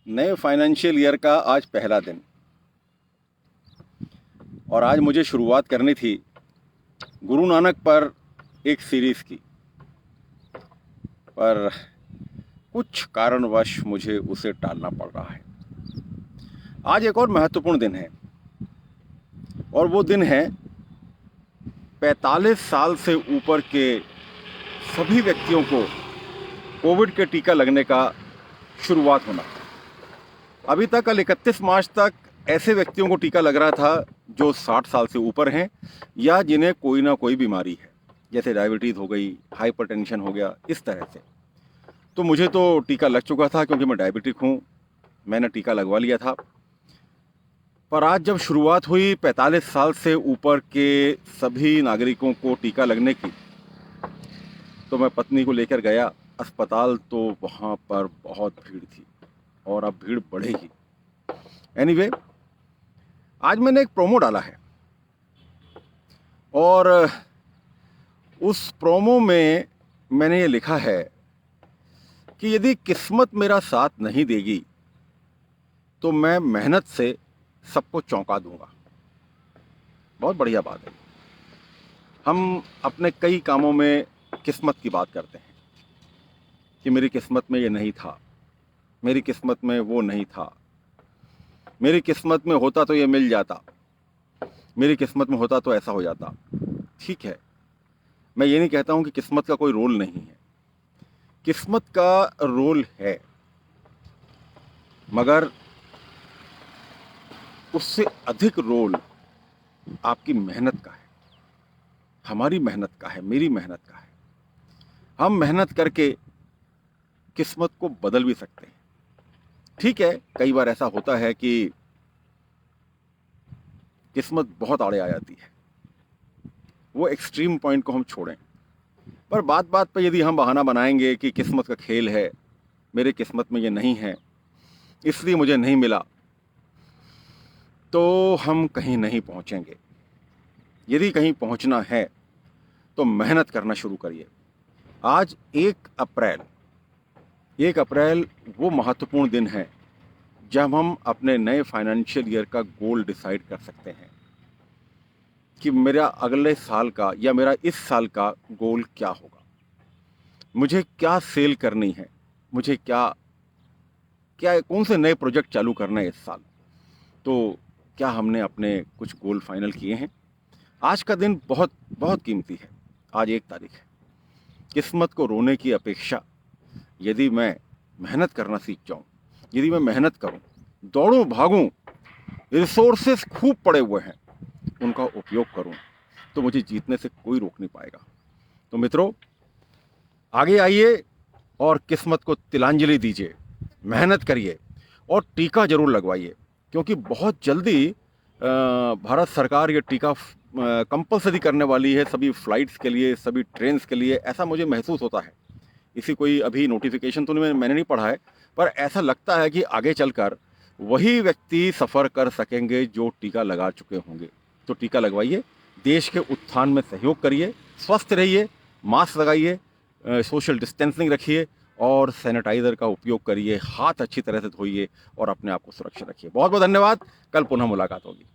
नए financial year का आज पहला दिन और आज मुझे शुरुआत करनी थी गुरु नानक पर एक सीरीज़ की, पर कुछ कारणवश मुझे उसे टालना पड़ रहा है। आज एक और महत्वपूर्ण दिन है और वो दिन है 45 साल से ऊपर के सभी व्यक्तियों को कोविड के टीका लगने का शुरुआत होना। अभी तक कल 31 मार्च तक ऐसे व्यक्तियों को टीका लग रहा था जो 60 साल से ऊपर हैं या जिन्हें कोई ना कोई बीमारी है, जैसे डायबिटीज़ हो गई, हाइपरटेंशन हो गया, इस तरह से। तो मुझे तो टीका लग चुका था क्योंकि मैं डायबिटिक हूँ, मैंने टीका लगवा लिया था। पर आज जब शुरुआत हुई 45 साल से ऊपर के सभी नागरिकों को टीका लगने की, तो मैं पत्नी को लेकर गया अस्पताल, तो वहाँ पर बहुत भीड़ थी और अब भीड़ बढ़ेगी। एनीवे, आज मैंने एक प्रोमो डाला है और उस प्रोमो में मैंने ये लिखा है कि यदि किस्मत मेरा साथ नहीं देगी तो मैं मेहनत से सबको चौंका दूंगा। बहुत बढ़िया बात है। हम अपने कई कामों में किस्मत की बात करते हैं कि मेरी किस्मत में ये नहीं था, मेरी किस्मत में वो नहीं था, मेरी किस्मत में होता तो ये मिल जाता, मेरी किस्मत में होता तो ऐसा हो जाता। ठीक है, मैं ये नहीं कहता हूँ कि किस्मत का कोई रोल नहीं है, किस्मत का रोल है, मगर उससे अधिक रोल आपकी मेहनत का है, हमारी मेहनत का है, मेरी मेहनत का है। हम मेहनत करके किस्मत को बदल भी सकते हैं। ठीक है, कई बार ऐसा होता है कि किस्मत बहुत आड़े आ जाती है, वो एक्सट्रीम पॉइंट को हम छोड़ें, पर बात बात पर यदि हम बहाना बनाएंगे कि किस्मत का खेल है, मेरे किस्मत में ये नहीं है इसलिए मुझे नहीं मिला, तो हम कहीं नहीं पहुंचेंगे। यदि कहीं पहुंचना है तो मेहनत करना शुरू करिए। आज 1 अप्रैल वो महत्वपूर्ण दिन है जब हम अपने नए फाइनेंशियल ईयर का गोल डिसाइड कर सकते हैं कि मेरा अगले साल का या मेरा इस साल का गोल क्या होगा, मुझे क्या सेल करनी है, मुझे कौन से नए प्रोजेक्ट चालू करना है इस साल। तो क्या हमने अपने कुछ गोल फाइनल किए हैं? आज का दिन बहुत बहुत कीमती है। आज 1 तारीख है। किस्मत को रोने की अपेक्षा यदि मैं मेहनत करना सीख जाऊं, यदि मैं मेहनत करूं, दौड़ूं भागूं, रिसोर्सेस खूब पड़े हुए हैं, उनका उपयोग करूं, तो मुझे जीतने से कोई रोक नहीं पाएगा। तो मित्रों, आगे आइए और किस्मत को तिलांजलि दीजिए, मेहनत करिए और टीका जरूर लगवाइए, क्योंकि बहुत जल्दी भारत सरकार ये टीका कंपलसरी करने वाली है सभी फ्लाइट्स के लिए, सभी ट्रेन्स के लिए, ऐसा मुझे महसूस होता है। इसी कोई अभी नोटिफिकेशन तो मैंने नहीं पढ़ा है, पर ऐसा लगता है कि आगे चलकर वही व्यक्ति सफ़र कर सकेंगे जो टीका लगा चुके होंगे। तो टीका लगवाइए, देश के उत्थान में सहयोग करिए, स्वस्थ रहिए, मास्क लगाइए, सोशल डिस्टेंसिंग रखिए और सैनिटाइज़र का उपयोग करिए, हाथ अच्छी तरह से धोइए और अपने आप को सुरक्षित रखिए। बहुत बहुत धन्यवाद। कल पुनः मुलाकात होगी।